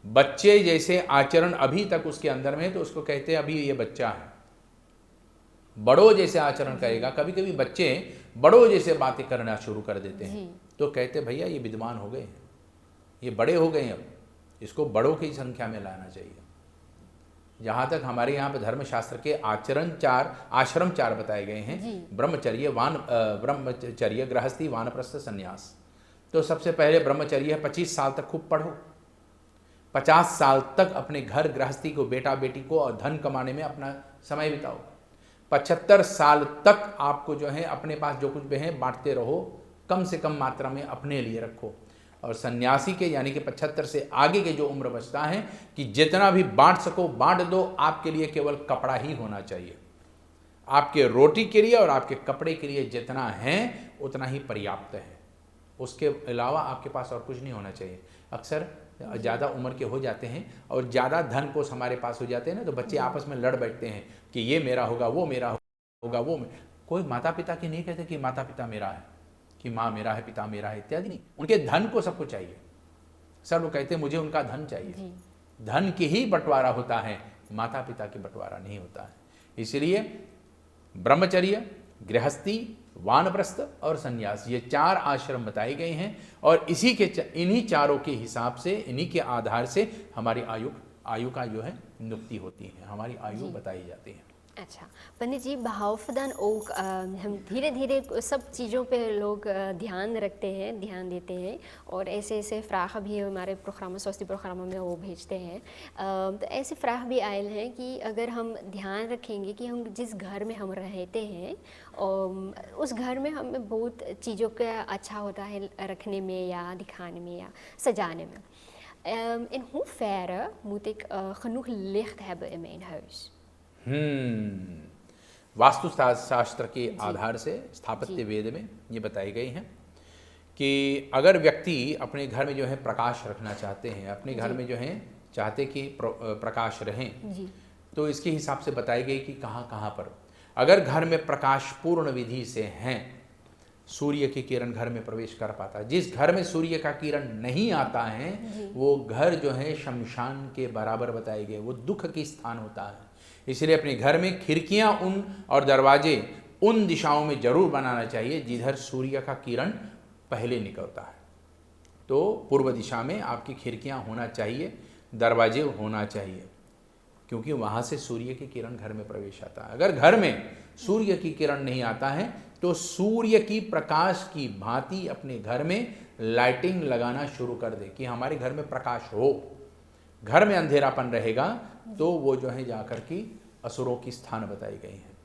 बच्चे जैसे आचरण अभी तक उसके अंदर में है तो उसको कहते हैं अभी ये बच्चा है। बड़ों जैसे आचरण करेगा, कभी कभी बच्चे बड़ों जैसे बातें करना शुरू कर देते हैं तो कहते भैया ये विद्वान हो गए हैं, ये बड़े हो गए हैं, अब इसको बड़ों की संख्या में लाना चाहिए। जहाँ तक हमारे यहाँ पे धर्मशास्त्र के आश्रम 4 बताए गए हैं, ब्रह्मचर्य, गृहस्थी, वानप्रस्थ, संन्यास। तो सबसे पहले ब्रह्मचर्य है, 25 साल तक खूब पढ़ो, 50 साल तक अपने घर गृहस्थी को, बेटा बेटी को और धन कमाने में अपना समय बिताओ। 75 साल तक आपको जो है अपने पास जो कुछ भी है बांटते रहो, कम से कम मात्रा में अपने लिए रखो। और सन्यासी के यानी कि 75 से आगे के जो उम्र बचता है कि जितना भी बांट सको बांट दो, आपके लिए केवल कपड़ा ही होना चाहिए। आपके रोटी के लिए और आपके कपड़े के लिए जितना है उतना ही पर्याप्त है, उसके अलावा आपके पास और कुछ नहीं होना चाहिए। अक्सर ज़्यादा उम्र के हो जाते हैं और ज़्यादा धन कोष हमारे पास हो जाते हैं ना, तो बच्चे आपस में लड़ बैठते हैं कि ये मेरा होगा, वो मेरा होगा, कोई माता पिता की नहीं कहते कि माता पिता मेरा है, कि माँ मेरा है, पिता मेरा है इत्यादि नहीं। उनके धन को सबको चाहिए। सब लोग कहते हैं मुझे उनका धन चाहिए। धन की ही बंटवारा होता है, माता पिता की बंटवारा नहीं होता है। इसलिए ब्रह्मचर्य, गृहस्थी, वानप्रस्थ और संन्यास, ये 4 आश्रम बताए गए हैं। और इन्हीं चारों के हिसाब से, इन्हीं के आधार से हमारी आयु का जो है नियुक्ति होती है, हमारी आयु बताई जाती है। अच्छा पंडित जी, behalve dan ook हम धीरे धीरे सब चीज़ों पे लोग ध्यान रखते हैं, ध्यान देते हैं, और ऐसे ऐसे फ्राह भी हमारे प्रोग्राम, स्वास्थ्य प्रोग्राम में वो भेजते हैं। तो ऐसे फ्राह भी आयल हैं कि अगर हम ध्यान रखेंगे कि हम जिस घर में हम रहते हैं उस घर में हमें बहुत चीज़ों का अच्छा होता है रखने में या दिखाने में या सजाने में। In hoeverre moet ik genoeg licht hebben in mijn huis? Vastu शास्त्र के आधार से स्थापत्य वेद में ये बताई गई हैं कि अगर व्यक्ति अपने घर में जो है प्रकाश रखना चाहते हैं, अपने घर में जो है चाहते कि प्रकाश रहें, तो इसके हिसाब से बताई गई कि कहाँ कहाँ पर अगर घर में प्रकाश पूर्ण विधि से हैं, सूर्य की किरण घर में प्रवेश कर पाता है। जिस घर में सूर्य का किरण नहीं आता है वो घर जो है शमशान के बराबर बताए गए, वो दुख की स्थान होता है। इसलिए अपने घर में खिड़कियां और दरवाजे उन दिशाओं में जरूर बनाना चाहिए जिधर सूर्य का किरण पहले निकलता है। तो पूर्व दिशा में आपकी खिड़कियां होना चाहिए, दरवाजे होना चाहिए, क्योंकि वहाँ से सूर्य की किरण घर में प्रवेश आता है। अगर घर में सूर्य की किरण नहीं आता है तो सूर्य की प्रकाश की भांति अपने घर में लाइटिंग लगाना शुरू कर दे कि हमारे घर में प्रकाश हो। घर में अंधेरापन रहेगा तो वो जो है जाकर के असुरों की स्थान बताई गई हैं,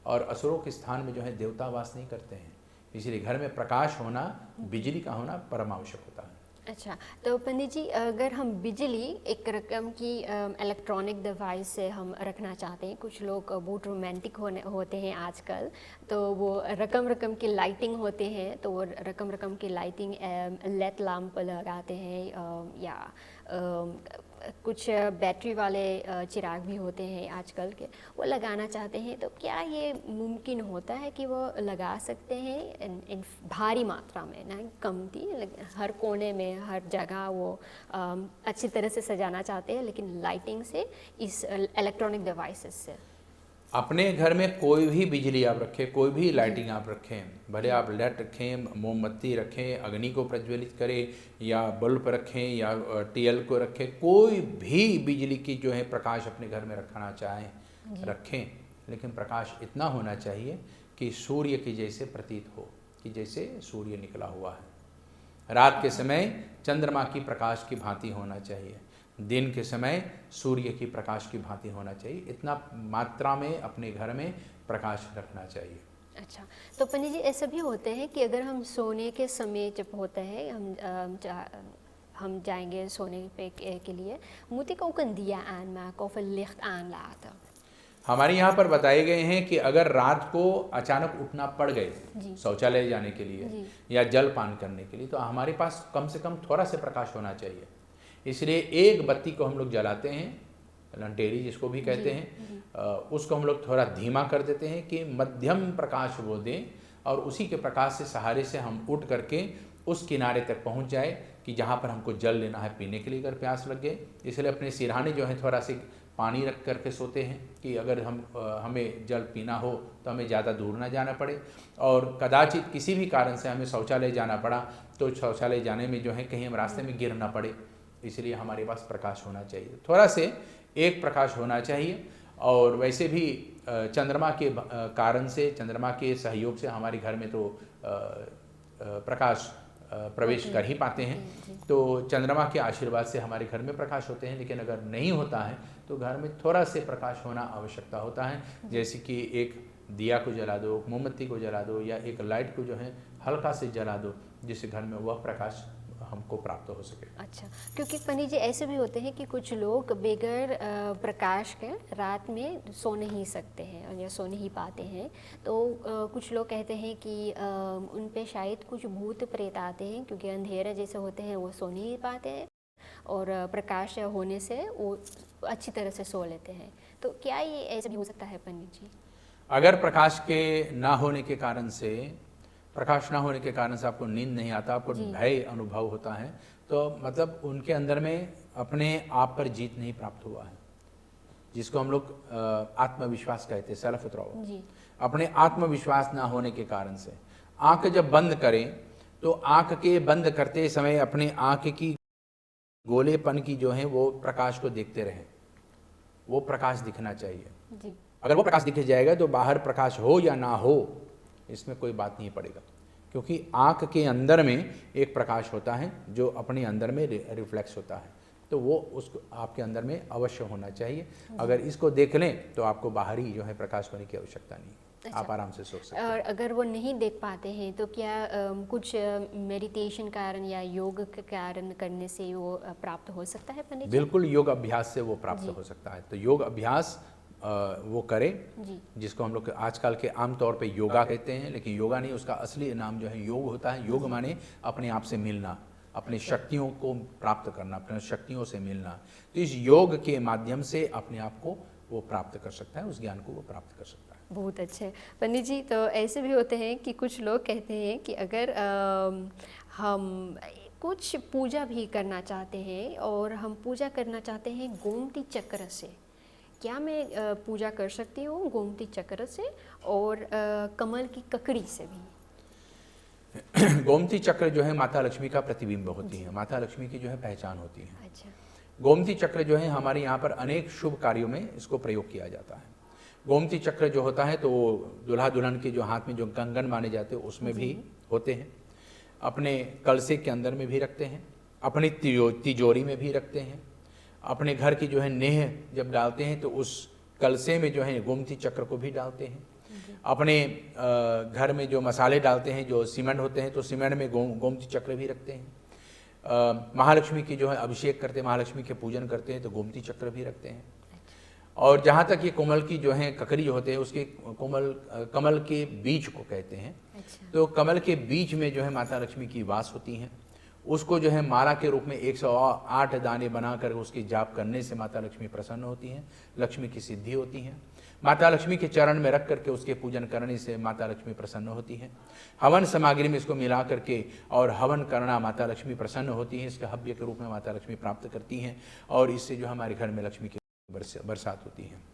और असुरों के स्थान में जो है देवता वास नहीं करते हैं। इसलिए घर में प्रकाश होना, बिजली का होना परम आवश्यक होता है। अच्छा, तो पंडित जी अगर हम बिजली एक रकम की इलेक्ट्रॉनिक डिवाइस से हम रखना चाहते हैं, कुछ लोग बहुत रोमांटिक होते हैं आजकल, तो वो रकम की लाइटिंग होते हैं, तो वो रकम की लाइटिंग लेड लैंप लगाते हैं या कुछ बैटरी वाले चिराग भी होते हैं आजकल के, वो लगाना चाहते हैं, तो क्या ये मुमकिन होता है कि वो लगा सकते हैं इन भारी मात्रा में, ना कमती, हर कोने में हर जगह वो अच्छी तरह से सजाना चाहते हैं लेकिन लाइटिंग से, इस इलेक्ट्रॉनिक डिवाइसेस से? अपने घर में कोई भी बिजली आप रखें, कोई भी लाइटिंग आप रखें, भले आप लाइट रखें, मोमबत्ती रखें, अग्नि को प्रज्वलित करें, या बल्ब रखें, या टीएल को रखें, कोई भी बिजली की जो है प्रकाश अपने घर में रखना चाहें रखें, लेकिन प्रकाश इतना होना चाहिए कि सूर्य की जैसे प्रतीत हो, कि जैसे सूर्य निकला हुआ है। रात के समय चंद्रमा की प्रकाश की भांति होना चाहिए, दिन के समय सूर्य की प्रकाश की भांति होना चाहिए। इतना मात्रा में अपने घर में प्रकाश रखना चाहिए। अच्छा, तो पंडित जी ऐसा भी होते हैं कि अगर हम सोने के समय जब होता है, हम जाएंगे सोने पे के लिए, moet ik ook een दिया aanmaken of een licht aanlaten? हमारे यहाँ पर बताए गए हैं कि अगर रात को अचानक उठना पड़ गए शौचालय जाने के लिए या जल पान करने के लिए, तो हमारे पास कम से कम थोड़ा से प्रकाश होना चाहिए। इसलिए एक बत्ती को हम लोग जलाते हैं, लंटेरी जिसको भी कहते हैं, उसको हम लोग थोड़ा धीमा कर देते हैं कि मध्यम प्रकाश वो दें, और उसी के प्रकाश से सहारे से हम उठ करके उस किनारे तक पहुंच जाए कि जहाँ पर हमको जल लेना है पीने के लिए, अगर प्यास लग गए। इसलिए अपने सिरहाने जो है थोड़ा से पानी रख करके सोते हैं कि अगर हमें जल पीना हो तो हमें ज़्यादा दूर ना जाना पड़े, और कदाचित किसी भी कारण से हमें शौचालय जाना पड़ा तो शौचालय जाने में जो है कहीं हम रास्ते में गिर ना पड़े, इसलिए हमारे पास प्रकाश होना चाहिए, थोड़ा से एक प्रकाश होना चाहिए। और वैसे भी चंद्रमा के कारण से, चंद्रमा के सहयोग से हमारे घर में तो प्रकाश प्रवेश कर ही पाते हैं, तो चंद्रमा के आशीर्वाद से हमारे घर में प्रकाश होते हैं। लेकिन अगर नहीं होता है तो घर में थोड़ा से प्रकाश होना आवश्यकता होता है, जैसे कि एक दिया को जला दो, मोमबत्ती को जला दो, या एक लाइट को जो है हल्का से जला दो, जिससे घर में वह प्रकाश हमको प्राप्त हो सके। अच्छा, क्योंकि पंडित जी ऐसे भी होते हैं कि कुछ लोग बगैर प्रकाश के रात में सो नहीं सकते हैं या सो नहीं पाते हैं, तो कुछ लोग कहते हैं कि उन पे शायद कुछ भूत प्रेत आते हैं, क्योंकि अंधेरे जैसे होते हैं वो सो नहीं पाते हैं, और प्रकाश होने से वो अच्छी तरह से सो लेते हैं। तो क्या ये ऐसा भी हो सकता है पंडित जी? अगर प्रकाश के ना होने के कारण से, प्रकाश ना होने के कारण से आपको नींद नहीं आता, आपको भय अनुभव होता है, तो मतलब उनके अंदर में अपने आप पर जीत नहीं प्राप्त हुआ है। जिसको हम लोग आत्मविश्वास कहते हैं, सेल्फ विथड्रॉवल। जी। अपने आत्मविश्वास ना होने के कारण से आंख जब बंद करें तो आंख के बंद करते समय अपने आंख की गोलेपन की जो है वो प्रकाश को देखते रहें, वो प्रकाश दिखना चाहिए। जी। अगर वो प्रकाश दिख जाएगा तो बाहर प्रकाश हो या ना हो इसमें कोई बात नहीं पड़ेगा, क्योंकि आंख के अंदर में एक प्रकाश होता है जो अपने अंदर में रिफ्लेक्स होता है, तो वो उसको आपके अंदर में अवश्य होना चाहिए। अगर इसको देख लें तो आपको बाहरी जो है प्रकाश होने की आवश्यकता नहीं, अच्छा। आप आराम से सोच सकते हैं। और अगर वो नहीं देख पाते हैं तो क्या कुछ मेडिटेशन कारण या योग के कारण करने से वो प्राप्त हो सकता है पंडित जी? बिल्कुल, योग अभ्यास से वो प्राप्त जी। हो सकता है। तो योग अभ्यास वो करें, जी। जिसको हम लोग आजकल के आम तौर पे योगा कहते हैं, लेकिन योगा नहीं, उसका असली नाम जो है योग होता है। योग माने अपने आप से मिलना, अपनी शक्तियों को प्राप्त करना, अपने शक्तियों से मिलना। तो इस योग के माध्यम से अपने आप को वो प्राप्त कर सकता है, उस ज्ञान को वो प्राप्त कर सकता है। बहुत अच्छे पंडित जी। तो ऐसे भी होते हैं कि कुछ लोग कहते हैं कि अगर हम कुछ पूजा भी करना चाहते हैं और हम पूजा करना चाहते हैं गोमती चक्र से, क्या मैं पूजा कर सकती हूँ गोमती चक्र से और कमल की ककड़ी से भी? गोमती चक्र जो है माता लक्ष्मी का प्रतिबिंब होती है, माता लक्ष्मी की जो है पहचान होती है। अच्छा। गोमती चक्र जो है हमारे यहाँ पर अनेक शुभ कार्यों में इसको प्रयोग किया जाता है। गोमती चक्र जो होता है तो दुल्हा दुल्हन के जो हाथ में जो कंगन माने जाते हैं उसमें भी होते हैं, अपने कलसे के अंदर में भी रखते हैं, अपनी तिजोरी में भी रखते हैं, अपने घर की जो है नेह जब डालते हैं तो उस कलसे में जो है गोमती चक्र को भी डालते हैं। अपने घर में जो मसाले डालते हैं, जो सीमेंट होते हैं, तो सीमेंट में गोमती चक्र भी रखते हैं। महालक्ष्मी की जो है अभिषेक करते हैं, महालक्ष्मी के पूजन करते हैं तो गोमती चक्र भी रखते हैं। और जहाँ तक ये कोमल की जो है ककड़ी जो होते हैं उसके कमल के बीज को कहते हैं। अच्छा। तो कमल के बीज में जो है माता लक्ष्मी की वास होती हैं, उसको जो है माला के रूप में 108 दाने बनाकर उसकी जाप करने से माता लक्ष्मी प्रसन्न होती हैं, लक्ष्मी की सिद्धि होती है। माता लक्ष्मी के चरण में रख करके उसके पूजन करने से माता लक्ष्मी प्रसन्न होती है। हवन सामग्री में इसको मिला करके और हवन करना, माता लक्ष्मी प्रसन्न होती है, इसके हव्य के रूप में माता लक्ष्मी प्राप्त करती हैं और इससे जो हमारे घर में लक्ष्मी की बरसात होती है।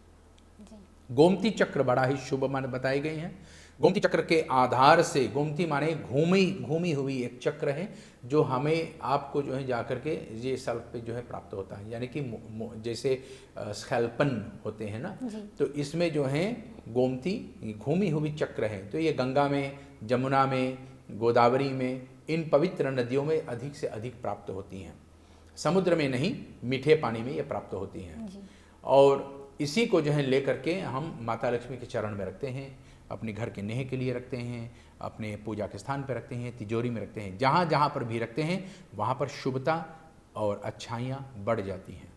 गोमती चक्र बड़ा ही शुभ मान बताए गए हैं। गोमती चक्र के आधार से, गोमती माने घूमी हुई एक चक्र है जो हमें आपको जो है जाकर के ये सल्प पे जो है प्राप्त होता है, यानी कि जैसे स्कैल्पन होते हैं ना, तो इसमें जो है गोमती घूमी हुई चक्र है। तो ये गंगा में, जमुना में, गोदावरी में, इन पवित्र नदियों में अधिक से अधिक प्राप्त होती हैं, समुद्र में नहीं, मीठे पानी में ये प्राप्त होती हैं। और इसी को जो है लेकर के हम माता लक्ष्मी के चरण में रखते हैं, अपने घर के नेह के लिए रखते हैं, अपने पूजा के स्थान पर रखते हैं, तिजोरी में रखते हैं, जहाँ जहाँ पर भी रखते हैं वहाँ पर शुभता और अच्छाइयाँ बढ़ जाती हैं।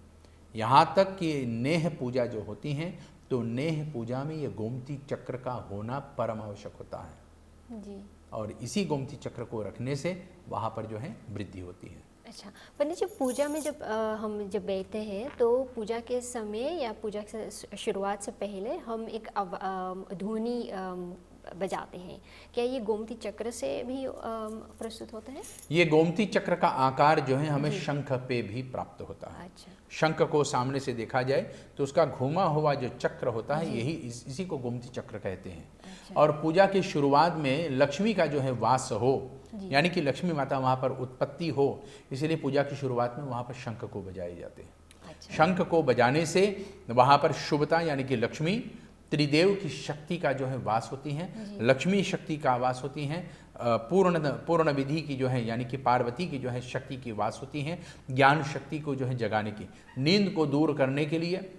यहाँ तक कि नेह पूजा जो होती हैं तो नेह पूजा में ये गोमती चक्र का होना परम आवश्यक होता है जी। और इसी गोमती चक्र को रखने से वहाँ पर जो है वृद्धि होती है। अच्छा पंडित जी, पूजा में जब हम जब बैठते हैं तो पूजा के समय या पूजा के शुरुआत से पहले हम एक ध्वनि बजाते हैं, क्या ये गोमती चक्र से भी प्रस्तुत होता है? ये गोमती चक्र का आकार जो है हमें शंख पे भी प्राप्त होता है। अच्छा। शंख को सामने से देखा जाए तो उसका घुमा हुआ जो चक्र होता है यही इसी को गोमती चक्र कहते हैं। अच्छा। और पूजा की शुरुआत में लक्ष्मी का जो है वास हो, यानी कि लक्ष्मी माता वहाँ पर उत्पत्ति हो, इसलिए पूजा की शुरुआत में वहाँ पर शंख को बजाए जाते हैं। अच्छा। शंख को बजाने से वहाँ पर शुभता यानी कि लक्ष्मी त्रिदेव की शक्ति का जो है वास होती हैं, लक्ष्मी शक्ति का वास होती हैं, पूर्ण विधि की जो है यानी कि पार्वती की जो है शक्ति की वास होती हैं, ज्ञान शक्ति को जो है जगाने की, नींद को दूर करने के लिए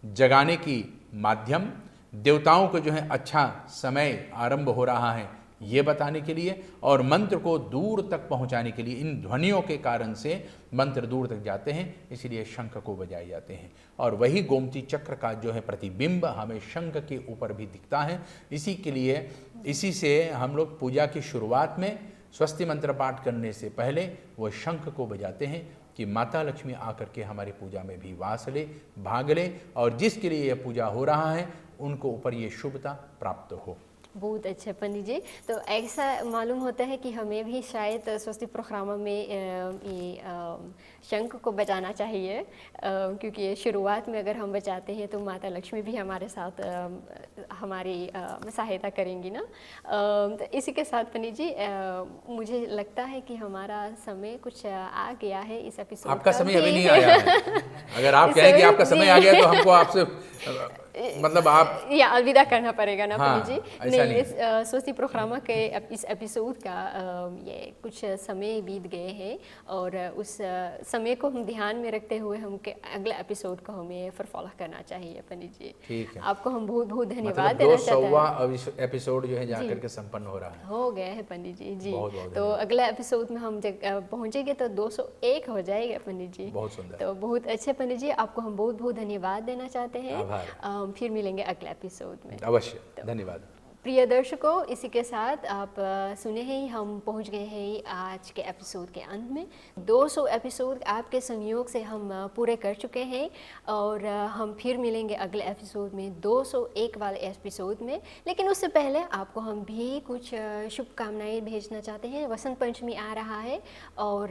जगाने की माध्यम, देवताओं को जो है अच्छा समय आरंभ हो रहा है ये बताने के लिए, और मंत्र को दूर तक पहुंचाने के लिए। इन ध्वनियों के कारण से मंत्र दूर तक जाते हैं, इसीलिए शंख को बजाए जाते हैं। और वही गोमती चक्र का जो है प्रतिबिंब हमें शंख के ऊपर भी दिखता है। इसी से हम लोग पूजा की शुरुआत में स्वस्ति मंत्र पाठ करने से पहले वो शंख को बजाते हैं कि माता लक्ष्मी आकर के हमारी पूजा में भी वास ले, भाग ले, और जिसके लिए यह पूजा हो रहा है उनको ऊपर ये शुभता प्राप्त हो। बहुत अच्छे पंडित जी। तो ऐसा मालूम होता है कि हमें भी शायद स्वस्ति प्रोग्राम में ये शंख को बजाना चाहिए, क्योंकि ये शुरुआत में अगर हम बजाते हैं तो माता लक्ष्मी भी हमारे साथ हमारी सहायता करेंगी ना। तो इसी के साथ पंडित जी मुझे लगता है कि हमारा समय कुछ आ गया है इस एपिसोड आपका का समय भी। अभी नहीं आया है। अगर आप इस कहें कि समय आपका समय जी। आ गया तो हमको आपसे मतलब आप या अलविदा करना पड़ेगा ना हाँ, पंडित जी। ऐसा नहीं, नहीं ये स्वस्ति प्रोग्राम के इस एपिसोड का ये कुछ समय बीत गए हैं, और उस समय को हम ध्यान में रखते हुए हमके अगले एपिसोड को हमें फिर फॉलो करना चाहिए पंडित जी। ठीक है। आपको हम बहुत बहुत धन्यवाद मतलब देना चाहते हैं। 200वां एपिसोड जो है जाकर के संपन्न हो रहा है। हो गए हैं पंडित जी। जी, बहुत बहुत तो धन्यवाद। अगले एपिसोड में हम जब पहुंचेंगे तो 201 हो जाएगा पंडित जी। बहुत सुंदर। तो बहुत अच्छे पंडित जी, आपको हम बहुत बहुत धन्यवाद देना चाहते हैं। आभार। फिर मिलेंगे अगले एपिसोड में। अवश्य, धन्यवाद। प्रिय दर्शकों, इसी के साथ आप सुने ही हम पहुंच गए हैं आज के एपिसोड के अंत में। 200 एपिसोड आपके सहयोग से हम पूरे कर चुके हैं, और हम फिर मिलेंगे अगले एपिसोड में 201 वाले एपिसोड में। लेकिन उससे पहले आपको हम भी कुछ शुभकामनाएं भेजना चाहते हैं। वसंत पंचमी आ रहा है, और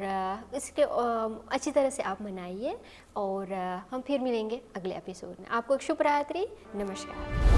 इसके अच्छी तरह से आप मनाइए, और हम फिर मिलेंगे अगले एपिसोड में। आपको एक शुभ रात्रि। नमस्कार।